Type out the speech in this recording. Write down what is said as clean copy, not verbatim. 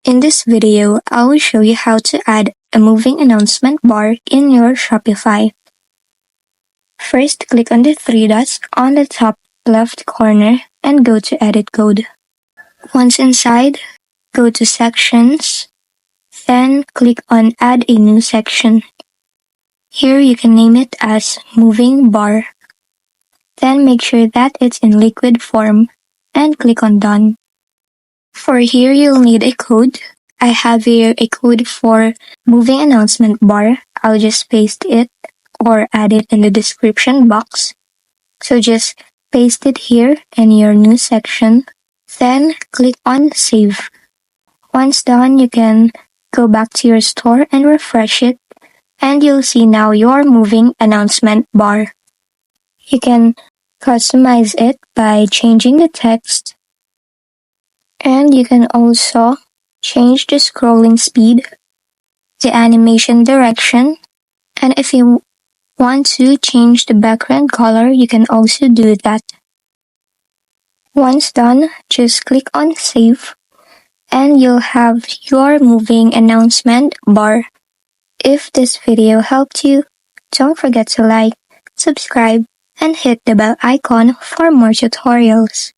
In this video, I will show you how to add a moving announcement bar in your Shopify. First, click on the three dots on the top left corner and go to Edit Code. Once inside, go to Sections, then click on Add a new section. Here you can name it as Moving Bar. Then make sure that it's in liquid form and click on Done. For here, you'll need a code. I have here a code for moving announcement bar. I'll just paste it or add it in the description box. So just paste it here in your new section. Then click on Save. Once done, you can go back to your store and refresh it. And you'll see now your moving announcement bar. You can customize it by changing the text. And you can also change the scrolling speed, the animation direction, and if you want to change the background color, you can also do that. Once done, just click on Save, and you'll have your moving announcement bar. If this video helped you, don't forget to like, subscribe, and hit the bell icon for more tutorials.